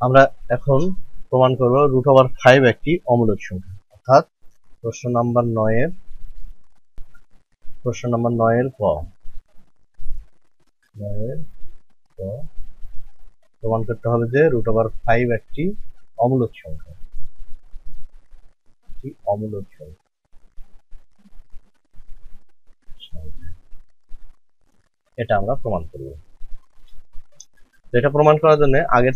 আমরা এখন প্রমাণ করব √5 একটি অমূলদ সংখ্যা। অর্থাৎ প্রশ্ন নাম্বার 9 এর ক প্রমাণ করতে হবে যে √5 একটি অমূলদ সংখ্যা। এটা আমরা প্রমাণ করব। এটা প্রমাণ করার জন্য আগের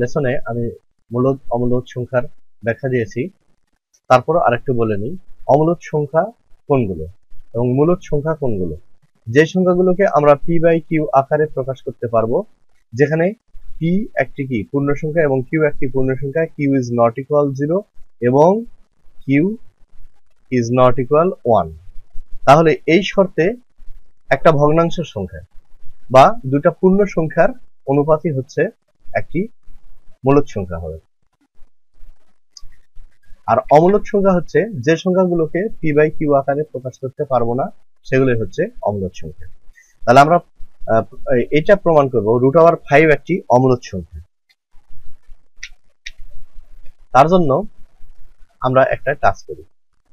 লেসনে আমি মূলদ অমূলদ সংখ্যার ব্যাখ্যা দিয়েছি। তারপর আরেকটু বলে নিই, অমূলদ সংখ্যা কোনগুলো এবং মূলদ সংখ্যা কোনগুলো। যে সংখ্যাগুলোকে আমরা p/q আকারে প্রকাশ করতে পারবো, যেখানে p একটি কি পূর্ণ সংখ্যা এবং q একটি পূর্ণ সংখ্যা, q is not equal 0 এবং q is not equal 1। তাহলে এই শর্তে একটা ভগ্নাংশ সংখ্যা বা দুটা পূর্ণ সংখ্যার অনুপাতই হচ্ছে একটি মূলদ সংখ্যা হবে। আর অমূলদ সংখ্যা হচ্ছে যে সংখ্যাগুলোকে p/q আকারে প্রকাশ করতে পারবো না, সেগুলোই হচ্ছে অমূলদ সংখ্যা। তাহলে আমরা এটা প্রমাণ করব √5 একটি অমূলদ সংখ্যা। তার জন্য আমরা একটা কাজ করি।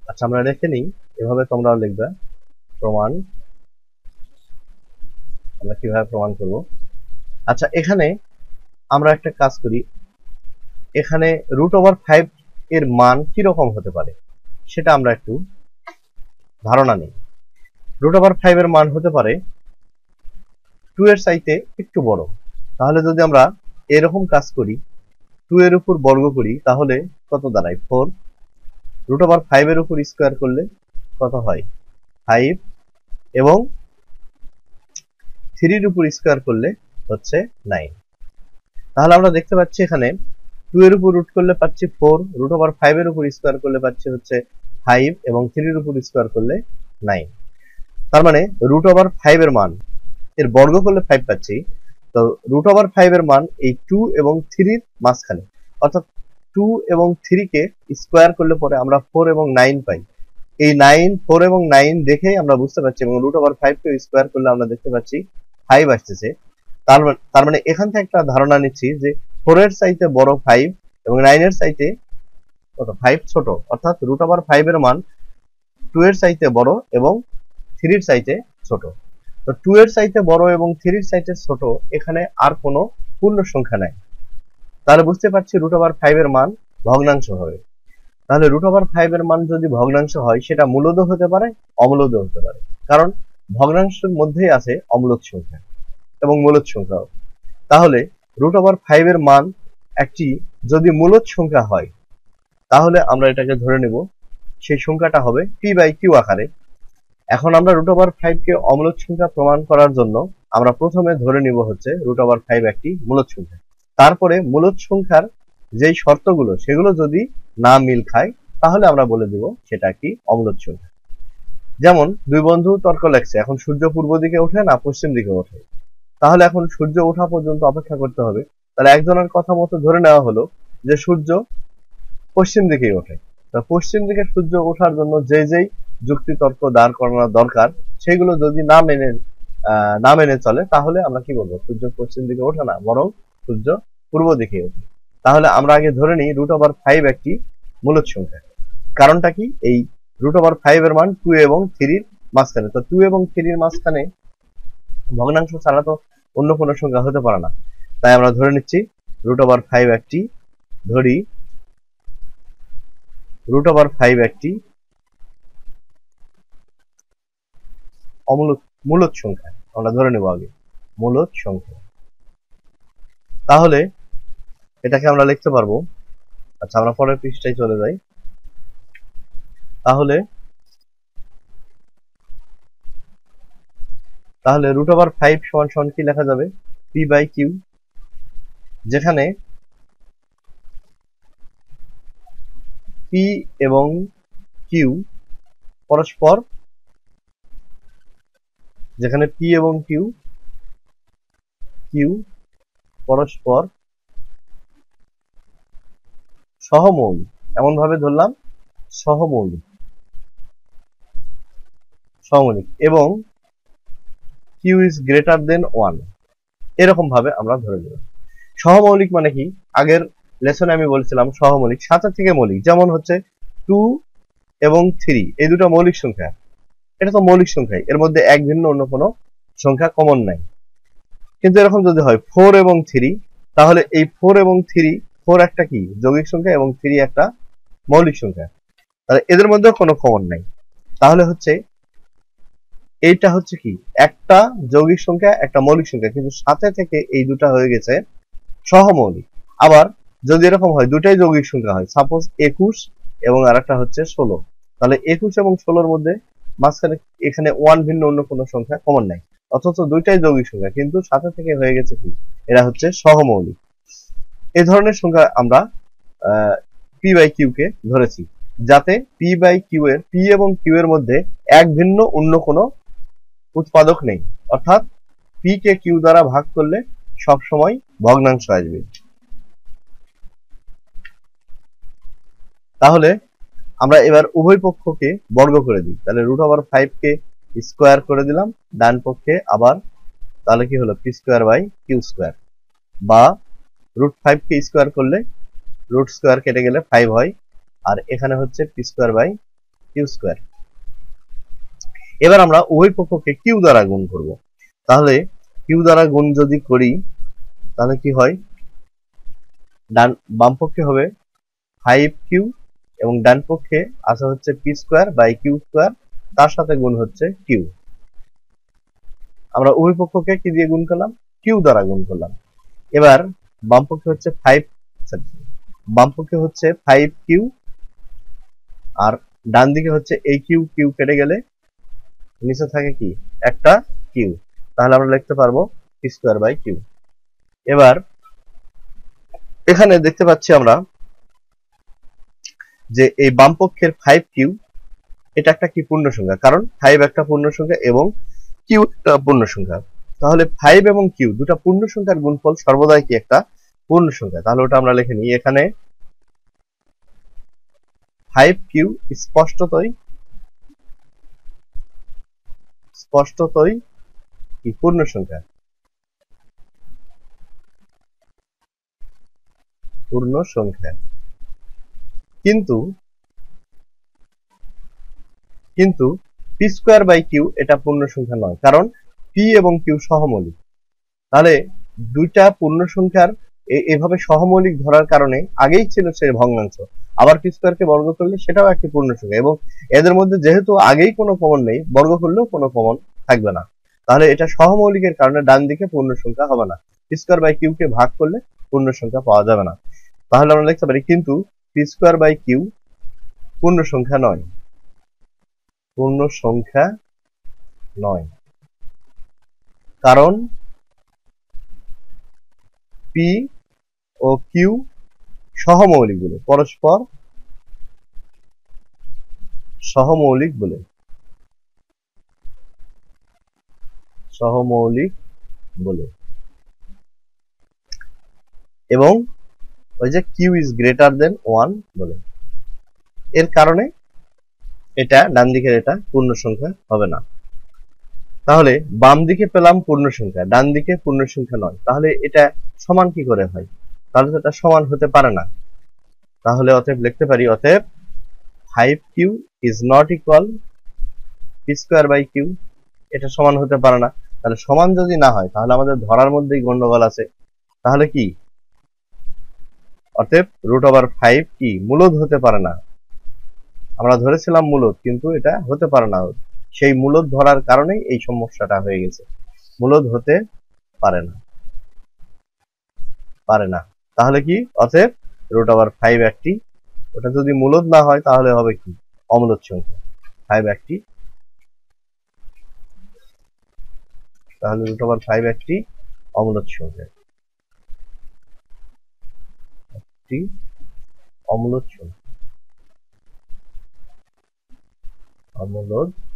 আচ্ছা, আমরা লিখে নিই, এভাবে তোমরাও লিখবে। প্রমাণ, আমরা কিভাবে প্রমাণ করব। আচ্ছা, এখানে আমরা একটা কাজ করি। এখানে √5 এর মান কি রকম হতে পারে সেটা আমরা একটু ধারণা নিই। √5 এর মান হতে পারে 2 এর চাইতে একটু বড়। তাহলে যদি আমরা এরকম কাজ করি, 2 এর উপর বর্গ করি, তাহলে কত দাঁড়ায়? 4। √5 এর উপর স্কয়ার করলে কত হয়? 5 এবং 3 এর উপর স্কয়ার করলে হচ্ছে 9। তাহলে আমরা দেখতে পাচ্ছি এখানে 2 এর উপর রুট করলে পাচ্ছি 4, √5 এর উপর স্কয়ার করলে পাচ্ছি হচ্ছে 5 এবং 3 এর উপর স্কয়ার করলে 9। তার মানে √5 এর মান এর বর্গ করলে 5 পাচ্ছি। তো √5 এর মান এই 2 এবং 3 এর মাঝখানে, অর্থাৎ 2 এবং 3 কে স্কয়ার করলে পরে আমরা 4 এবং 9 পাই। এই 9, 4 এবং 9 দেখেই আমরা বুঝতে পারছি, এবং √5 কে স্কয়ার করলে আমরা দেখতে পাচ্ছি 5 আসতেছে। তার মানে এখান থেকে একটা ধারণা নিচ্ছি যে 4 এর চাইতে বড় 5 এবং 9 এর চাইতে কত? 5 ছোট। অর্থাৎ √5 এর মান 2 এর চাইতে বড় এবং 3 এর চাইতে ছোট। তো 2 এর চাইতে বড় এবং 3 এর চাইতে ছোট, এখানে আর কোনো পূর্ণ সংখ্যা নাই। তাহলে বুঝতে পারছি √5 এর মান ভগ্নাংশ হবে। তাহলে √5 এর মান যদি ভগ্নাংশ হয়, সেটা মূলদ হতে পারে, অমূলদ হতে পারে। কারণ ভগ্নাংশের মধ্যেই আছে অমূলদ সংখ্যা এবং মূলদ সংখ্যাও। তাহলে √5 এর মান একটি যদি মূলদ সংখ্যা হয়, তাহলে আমরা এটাকে ধরে নেব সেই সংখ্যাটা হবে p/q আকারে। এখন আমরা √5 কে অমূলদ সংখ্যা প্রমাণ করার জন্য আমরা প্রথমে ধরে নিব হচ্ছে √5 একটি মূলদ সংখ্যা। তারপরে মূলদ সংখ্যার যেই শর্তগুলো, সেগুলো যদি না মিল খায়, তাহলে আমরা বলে দেব সেটা কি অমূলদ সংখ্যা। যেমন দুই বন্ধু তর্ক লাগছে, এখন সূর্য পূর্ব দিকে ওঠে না পশ্চিম দিকে ওঠে। তাহলে এখন সূর্য ওঠা পর্যন্ত অপেক্ষা করতে হবে। তাহলে একজনের কথা মতো ধরে নেওয়া হলো যে সূর্য পশ্চিম দিকেই ওঠে। তা পশ্চিম দিকে সূর্য ওঠার জন্য যেই যুক্তি তর্ক দাঁড় করানো দরকার, সেগুলো যদি না মেনে চলে, তাহলে আমরা কি বলবো? সূর্য পশ্চিম দিকে ওঠে না, বরং সূর্য পূর্ব দিকে ওঠে। তাহলে আমরা আগে ধরে নিই √5 একটি মূলদ সংখ্যা। কারণটা কি? এই √5 এর মান 2 এবং 3 এর মাঝখানে। তো 2 এবং 3 এর মাঝখানে ভগ্নাংশ ছাড়া তো অন্য কোনো সংখ্যা হতে পারে না। তাই আমরা ধরে নিচ্ছি √5 একটি, ধরি √5 একটি মূলদ সংখ্যা। আমরা ধরে নেব আগে মূলদ সংখ্যা। তাহলে এটাকে আমরা লিখতে পারবো। আচ্ছা, আমরা পরের পৃষ্ঠায় চলে যাই। তাহলে √5 সমান কি লেখা যাবে? p/q, যেখানে p এবং q পরস্পর, যেখানে p এবং q পরস্পর সহমৌলিক। এমন ভাবে ধরলাম সহমৌলিক এবং q is greater than 1, এরকম ভাবে আমরা ধরে নেব। সহমৌলিক মানে কি? আগের লেসনে আমি বলছিলাম সহমৌলিক সাথে থেকে মৌলিক, যেমন হচ্ছে 2 এবং 3 এই দুটো মৌলিক সংখ্যা, এটা তো মৌলিক সংখ্যাই, এর মধ্যে এক ভিন্ন অন্য কোনো সংখ্যা কমন নাই। কিন্তু এরকম যদি হয় 4 এবং 3, তাহলে এই 4 এবং 3, 4 একটা কি যৌগিক সংখ্যা এবং 3 একটা মৌলিক সংখ্যা, তাহলে এদের মধ্যে কোনো কমন নাই। তাহলে হচ্ছে এইটা হচ্ছে কি একটা যৌগিক সংখ্যা একটা মৌলিক সংখ্যা, কিন্তু সাথে থেকে এই দুটা হয়ে গেছে সহমৌলিক। আবার যদি এরকম হয় দুটাই যৌগিক সংখ্যা হয়, সাপোজ 21 এবং আরেকটা হচ্ছে 16, তাহলে 21 এবং 16 এর মধ্যে মাঝখানে এখানে 1 ভিন্ন অন্য কোনো সংখ্যা কমন নাই, অথচ দুইটাই যৌগিক সংখ্যা কিন্তু সাথে থেকে হয়ে গেছে কি এরা হচ্ছে সহমৌলিক। এই ধরনের সংখ্যা আমরা পি বাই কিউ কে ধরেছি, যাতে পি বাই কিউ এর পি এবং কিউ এর মধ্যে এক ভিন্ন অন্য কোনো উৎপাদক নেই, অর্থাৎ পি কে কিউ দ্বারা ভাগ করলে সব সময় ভগ্নাংশ আসবে। তাহলে আমরা এবার উভয় পক্ষকে বর্গ করে দিই, তাহলে √5 কে স্কোয়ার করে দিলাম ডান পক্ষে, আবার তাহলে কি হলো p square by q square, বা √5 কে স্কোয়ার করলে রুট স্কোয়ার কেটে গেলে 5 হয়, আর এখানে হচ্ছে p square by q square. এবার আমরা উভয় পক্ষকে কিউ দ্বারা গুণ করব, তাহলে কিউ দ্বারা গুণ যদি করি তাহলে কি হয়, বাম পক্ষে হবে 5q এবং ডান পক্ষে আছে হচ্ছে p square by q square, তার সাথে গুণ হচ্ছে কিউ। আমরা উভয় পক্ষকে কি দিয়ে গুণ করলাম? কিউ দ্বারা গুণ করলাম। এবার বাম পক্ষে হচ্ছে 5q, আর ডান দিকে হচ্ছে এই কিউ কিউ কেটে গেলে নিচে থাকে কি একটা কিউ, তাহলে আমরা লিখতে পারবো পি স্কোয়ার বাই কিউ। এবার এখানে দেখতে পাচ্ছি আমরা যে এই বাম পক্ষের 5q এটা একটা কি পূর্ণ সংখ্যা, কারণ 5 একটা পূর্ণ সংখ্যা এবং কিউ একটা পূর্ণ সংখ্যা, তাহলে 5 এবং কিউ দুটা পূর্ণ সংখ্যার গুণফল সর্বদাই কি একটা পূর্ণ সংখ্যা, তাহলে ওটা আমরা লিখে নিই। এখানে 5q স্পষ্টতই কি পূর্ণ সংখ্যা, পূর্ণ সংখ্যা, কিন্তু পি স্কোয়ার বাই কিউ এটা পূর্ণ সংখ্যা নয়, কারণ পি এবং কিউ সহমৌলিক। তাহলে দুইটা পূর্ণ সংখ্যার এভাবে সহমৌলিক ধরার কারণে আগেই ছিল সে ভগ্নাংশ, আবার পি স্কোয়ারকে বর্গ করলে সেটাও একটি পূর্ণ সংখ্যা, এবং এদের মধ্যে যেহেতু আগেই কোনো কমন নেই, বর্গ করলেও কোনো কমন থাকবে না, তাহলে এটা সহমৌলিকের কারণে ডান দিকে পূর্ণ সংখ্যা হবে না, পি স্কোয়ার বাই কিউ কে ভাগ করলে পূর্ণ সংখ্যা পাওয়া যাবে না। তাহলে আমরা লিখতে পারি কিন্তু পি স্কোয়ার বাই কিউ পূর্ণ সংখ্যা নয়, পূর্ণ সংখ্যা নয়, কারণ পি ও কিউ সহমৌলিক বলে, পরস্পর সহমৌলিক বলে, এবং ওই যে কিউ ইজ গ্রেটার দেন 1 বলে, এর কারণে এটা ডান দিকের এটা পূর্ণ সংখ্যা হবে না। তাহলে বাম দিকে পেলাম পূর্ণ সংখ্যা, ডান দিকে পূর্ণ সংখ্যা নয়, তাহলে এটা সমান কি করে হয়? তাহলে তো এটা সমান হতে পারে না। তাহলে অতএব লিখতে পারি, অতএব 5q is not equal p square by q, এটা সমান হতে পারে না। তাহলে সমান যদি না হয় তাহলে আমাদের ধরার মধ্যেই গন্ডগোল আছে। তাহলে কি, অতএব √5 কি মূলদ হতে পারে না, আমরা ধরেছিলাম মূলদ, কিন্তু এটা হতে পারে না, সেই মূলদ ধরার কারণেই এই সমস্যাটা হয়ে গেছে, মূলদ হতে পারে না। তাহলে কি, অতএব √5 একটি, ওটা যদি মূলদ না হয় তাহলে হবে কি অমূলদ সংখ্যা, 5 একটি, তাহলে √5 একটি অমূলদ সংখ্যা, একটি অমূলদ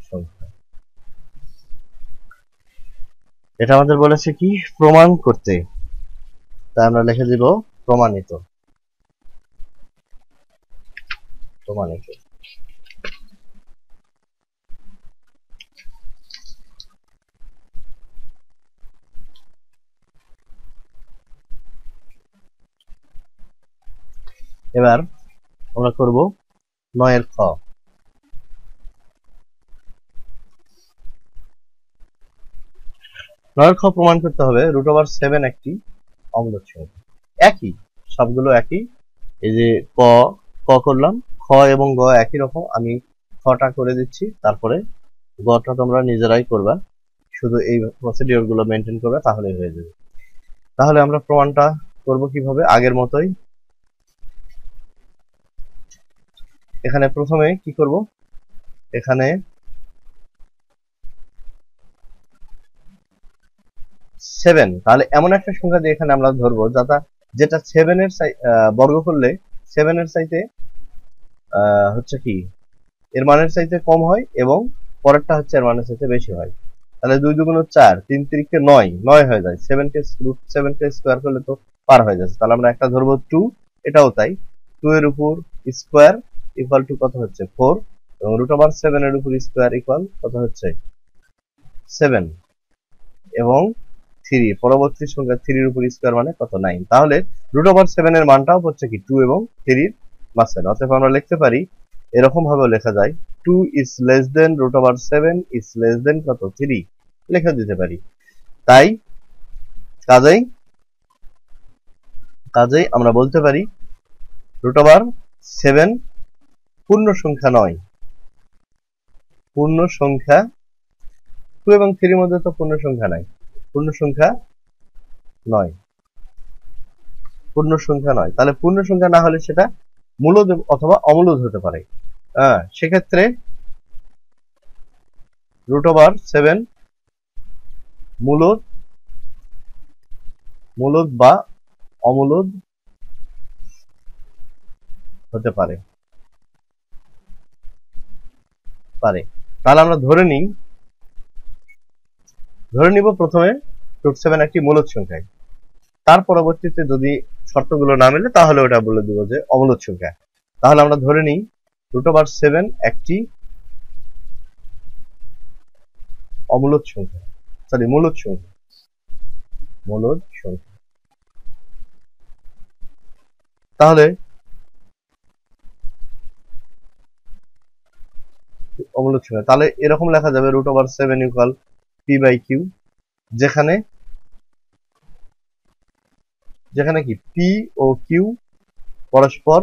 সংখ্যা। এটা আমাদের বলেছে কি প্রমাণ করতে, তাই আমরা লিখে দিব প্রমাণিত। এবার আমরা করব 9 এর খ। 9 এর খ প্রমাণ করতে হবে √7 একটি অম্লজ সংখ্যা। একই, সবগুলো একই। এই যে ক ক করলাম, খ এবং গ একই রকম, আমি খটা করে দিচ্ছি, তারপরে গটা তোমরা নিজেরাই করবা, শুধু এই প্রসিডিওর গুলো মেনটেন করবে, তাহলেই হয়ে যাবে। তাহলে আমরা প্রমাণটা করব কিভাবে? আগের মতোই। এখানে প্রথমে কি করব, এখানে 7, তাহলে এমন একটা সংখ্যা দিয়ে এখানে আমরা ধরবো যেটা 7 এর বর্গ করলে 7 এর চাইতে হচ্ছে কি এর মানের চাইতে কম হয়, এবং পরেরটা হচ্ছে এর মানের চাইতে বেশি হয়। তাহলে 2 2 4, 3 3 9, 9 হয়ে যায়। 7 কে স্কোয়ার করলে তো পার হয়ে যাচ্ছে। তাহলে আমরা একটা ধরবো 2, এটাও তাই। 2 এর উপর স্কোয়ার ইকুয়াল টু কত হচ্ছে 4, এবং √7 এর উপর স্কোয়ার ইকুয়াল কত হচ্ছে 7, এবং 3 পরবর্তী সংখ্যা 3 এর উপর স্কোয়ার মানে কত 9। তাহলে √7 এর মানটাও হচ্ছে কি 2 এবং 3 এর মাঝখানে। অতএব আমরা লিখতে পারি, এরকম ভাবে লেখা যায় 2 is less than √7 is less than কত 3 লেখা দিতে পারি। তাই কাজেই আমরা বলতে পারি √7 পূর্ণ সংখ্যা নয়। পূর্ণ সংখ্যা 2 এবং 3 এর মধ্যে তো পূর্ণ সংখ্যা নাই, পূর্ণ সংখ্যা নয়, পূর্ণ সংখ্যা নয়। তাহলে পূর্ণ সংখ্যা না হলে সেটা মূলদ অথবা অমূলদ হতে পারে। সেক্ষেত্রে √7 মূলদ বা অমূলদ হতে পারে। তাহলে আমরা ধরে নিব প্রথমে √7 একটি মূলদ সংখ্যা, তার পরবর্তীতে যদি শর্তগুলো না মেলে তাহলে ওটা বলে দিব যে অমূলদ সংখ্যা। তাহলে আমরা ধরে নিই √7 একটি অমূলদ সংখ্যা, সরি মূলদ সংখ্যা। তাহলে অমূলদ সংখ্যা, তাহলে এরকম লেখা যাবে √7 ইকুয়াল p/q, যেখানে কি p ও q পরস্পর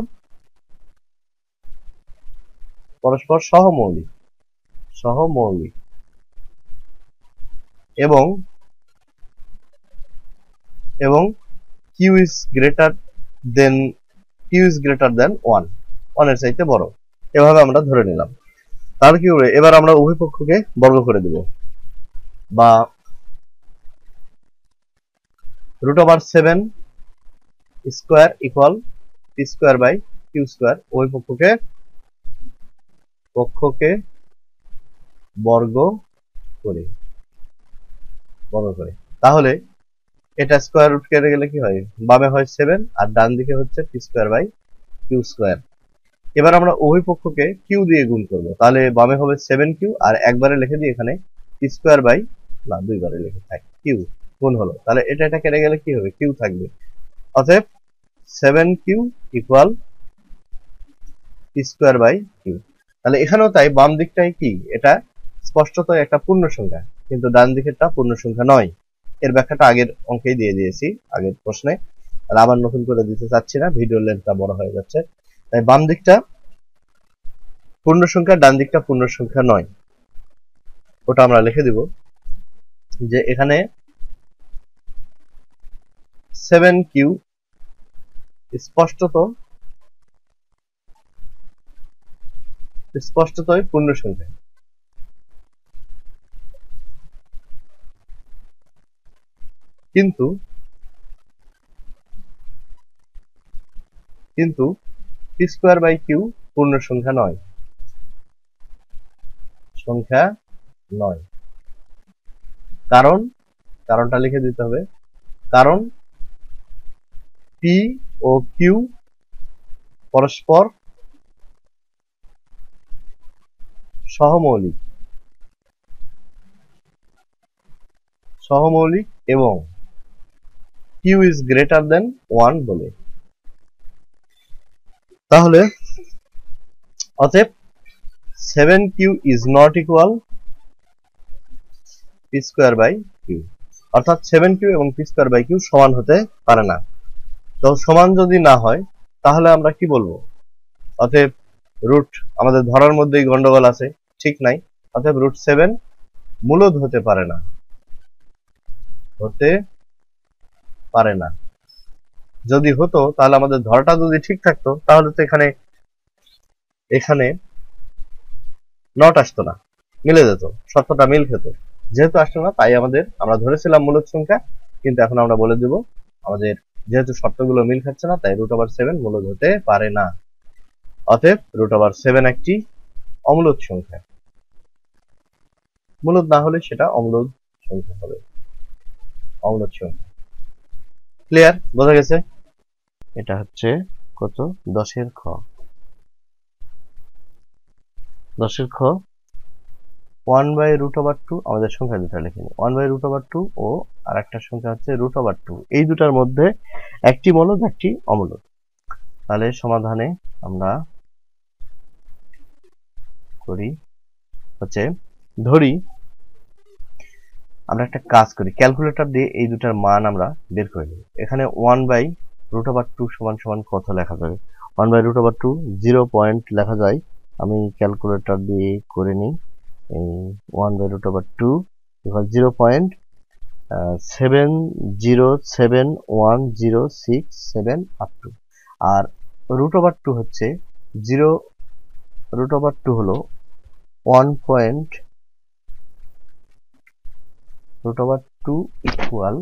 সহমৌলিক এবং q is greater than 1 এর চাইতে বড়। এভাবে আমরা ধরে নিলাম। তাহলে কি হবে, এবার আমরা উভয় পক্ষকে বর্গ করে দেব, বা √7 স্কোয়ার ইকুয়াল p²/q², উভয় পক্ষকে বর্গ করে। তাহলে এটা স্কোয়ার রুট কেটে গেলে কি হয়, বামে হয় 7 আর ডান দিকে হচ্ছে p²/q²। এবার আমরা উভয় পক্ষকে কিউ দিয়ে গুণ করব, তাহলে বামে হবে 7q, আর একবারে লিখে দিই এখানে দুইবারে লিখে থাকি কিউ গুণ হলো। তাহলে এটা কেটে গেলে কি হবে, কিউ থাকবে। অতএব 7q ইকুয়াল p²/q। তাহলে এখানেও তাই, বাম দিকটাই কি, এটা স্পষ্টতই একটা পূর্ণ সংখ্যা, কিন্তু ডান দিকেরটা পূর্ণ সংখ্যা নয়। এর ব্যাখ্যাটা আগের অঙ্কেই দিয়ে দিয়েছি, আগের প্রশ্নে, আর আবার নতুন করে দিতে চাচ্ছি না, ভিডিওর লেন্থটা বড় হয়ে যাচ্ছে। তাই বাম দিকটা পূর্ণ সংখ্যা, ডান দিকটা পূর্ণ সংখ্যা নয়, ওটা আমরা লিখে দিব যে এখানে 7q স্পষ্টতই পূর্ণ সংখ্যা, কিন্তু p²/q পূর্ণ সংখ্যা নয়। কারণটা লিখে দিতে হবে। কারণ p ও q পরস্পর সহমৌলিক এবং q is greater than 1 বলে। তাহলে অতএব 7q is not equal p square by q, অর্থাৎ 7q এবং p square by q সমান হতে পারে না। তো সমান যদি না হয় তাহলে আমরা কি বলবো? অতএব রুট আমাদের ধরার মধ্যেই গন্ডগোল আছে, ঠিক নাই। অতএব রুট 7 মূলদ হতে পারে না, হতে পারে না। যদি হতো তাহলে আমাদের ধরাটা যদি ঠিক থাকতো তাহলে তো এখানে এখানে নট আসতো না, মিলে যেত, সত্যটা মিল খেত। যেহেতু আসতো না তাই আমরা ধরেছিলাম মূলদ সংখ্যা, কিন্তু এখন আমরা বলে দেব আমাদের যেহেতু শর্তগুলো মিল খাচ্ছে না তাই √7 মূলদ হতে পারে না। অতএব √7 একটি অমূলদ সংখ্যা, মূলদ না হলে সেটা অমূলদ সংখ্যা হবে, অমূলদ সংখ্যা। ক্লিয়ার? বোঝা গেছে? এটা হচ্ছে কত? 10-এর খ। 10-এর খ 1/√2 আমাদের সংখ্যা দুটা লিখে নিই। 1/√2 ও আর একটা সংখ্যা হচ্ছে √2। এই দুটার মধ্যে একটি মূলদ, একটি অমূলদ। তাহলে সমাধানে আমরা করি হচ্ছে, ধরি আমরা একটা কাজ করি, ক্যালকুলেটর দিয়ে এই দুটার মান আমরা বের করে নিই। এখানে 1/√2 সমান সমান কত লেখা যাবে? 1/√2 0 পয়েন্ট লেখা যায়। আমি ক্যালকুলেটর দিয়ে করে নিই। 1/√2 equal 0.707106 আপ টু। আর √2 হচ্ছে 0, √2 হলো 1.√2 ইকুয়াল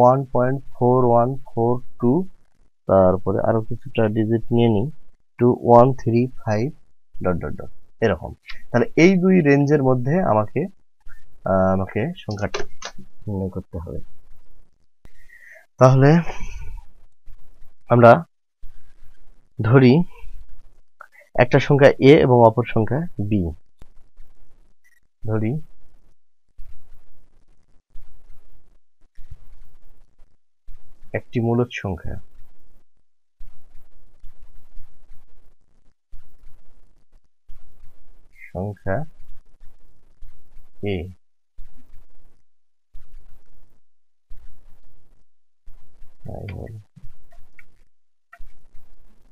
1.4142, তারপরে আরো কিছুটা ডিজিট নিয়ে নিই 2135 ডট ডট ডট এরকম। তাহলে এই দুই রেঞ্জের মধ্যে আমাকে সংখ্যাটা নির্ণয় করতে হবে। তাহলে আমরা ধরি একটা সংখ্যা a এবং অপর সংখ্যা b। ধরি একটি মূলদ সংখ্যা a,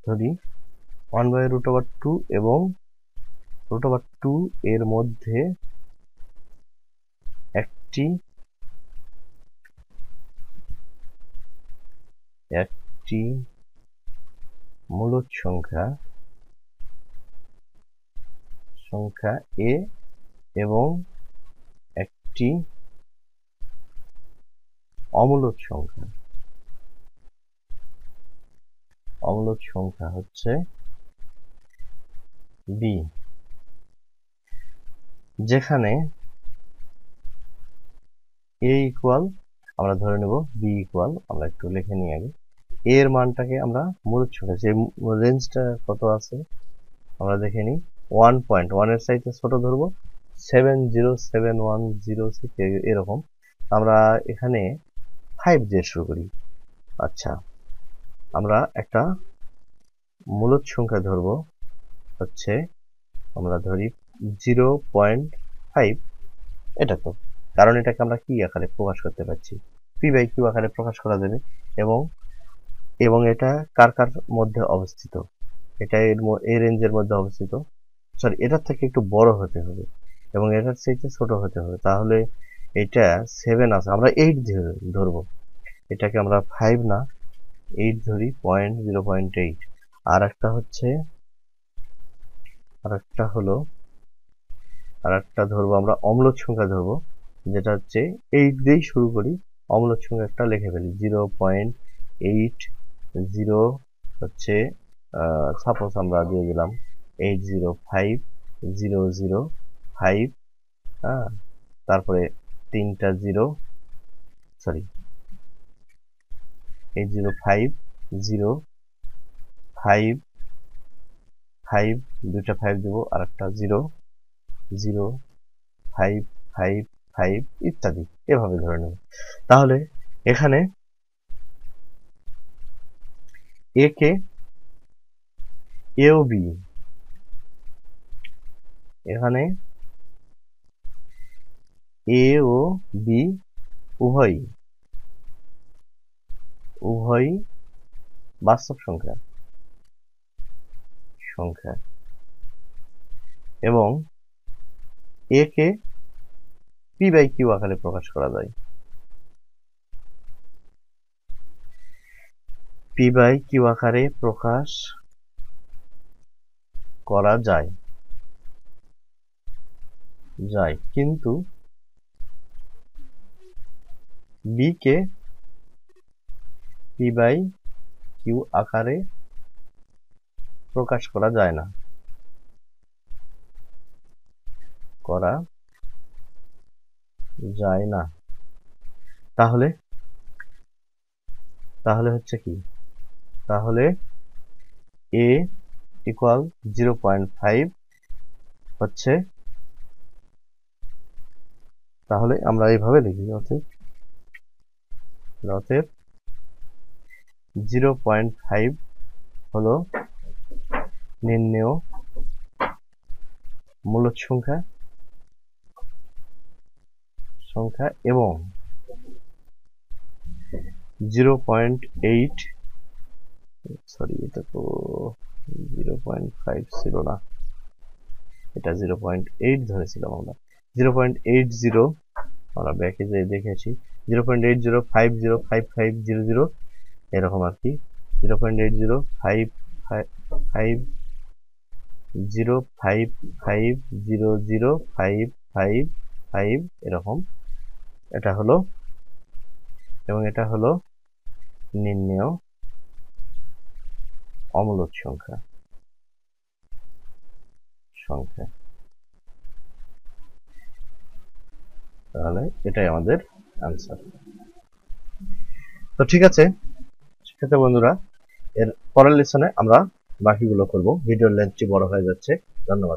ধরি 1/√2 এবং √2 এর মধ্যে একটি মূলদ সংখ্যা a এবং একটি অমূলদ সংখ্যা হচ্ছে b, যেখানে a ইকুয়াল আমরা ধরে নেব b ইকুয়াল, আমরা একটু লিখে নিই আগে, a এর মানটাকে আমরা মূলদ সংখ্যা, যে রেঞ্জটা কত আছে আমরা দেখে নিই। 1 এর চাইতে ছোট ধরবো, 707106 এরকম। আমরা এখানে 5 দিয়ে শুরু করি। আচ্ছা, আমরা একটা মূলদ সংখ্যা ধরবো হচ্ছে, আমরা ধরি 0.5। এটা তো কারণ এটাকে আমরা কি আকারে প্রকাশ করতে পারছি? p/q আকারে প্রকাশ করা যাবে। এবং এটা কার মধ্যে অবস্থিত? এটা এই রেঞ্জের মধ্যে অবস্থিত। সরি, এটার থেকে একটু বড় হতে হবে এবং এটার চাইতে ছোট হতে হবে। তাহলে এটা 7 আছে, আমরা 8 ধরবো। এটাকে আমরা 5 না 8 ধরি, 0.8। আর একটা ধরবো আমরা অম্লদ সংখ্যা ধরবো, যেটা হচ্ছে 8 দিয়েই শুরু করি। অম্লদ সংখ্যা একটা লিখে ফেলি 0.80 হচ্ছে, সাপোজ আমরা দিয়ে দিলাম 805005। হ্যাঁ, তারপরে 3টা 0, সরি 805055, 2টা 5 দিব, আর একটা 00555 ইত্যাদি এভাবে ধরে নেব। তাহলে এখানে a K A O B, এখানে এ ও বি উভয়ই বাস্তব সংখ্যা এবং এ কে পি বাই কিউ আকারে প্রকাশ করা যায়। পি বাই কিউ আকারে প্রকাশ করা যায় কিন্তু বি কে পি বাই কিউ আকারে প্রকাশ করা যায় না, তাহলে হচ্ছে কি, তাহলে a ইকুয়াল 0.5 হচ্ছে, তাহলে আমরা এইভাবে লিখি, অতএব 0.5 হলো নির্ণেয় মূলদ সংখ্যা এবং 0.8, সরি এটা তো 0.5 ছিল না, এটা 0.8 ধরেছিলাম আমরা। 0.80 আমরা ব্যাকে যে দেখেছি 0.80505500 এরকম আর কি, 0.80550055 এরকম। এটা হলো, এবং এটা হলো নির্ণেয় অমূলদ সংখ্যা। তাহলে এটাই আমাদের আনসার। তো ঠিক আছে শিক্ষার্থী বন্ধুরা, এর পরের লেসনে আমরা বাকিগুলো করব। ভিডিওর লেন্থটি বড় হয়ে যাচ্ছে। ধন্যবাদ।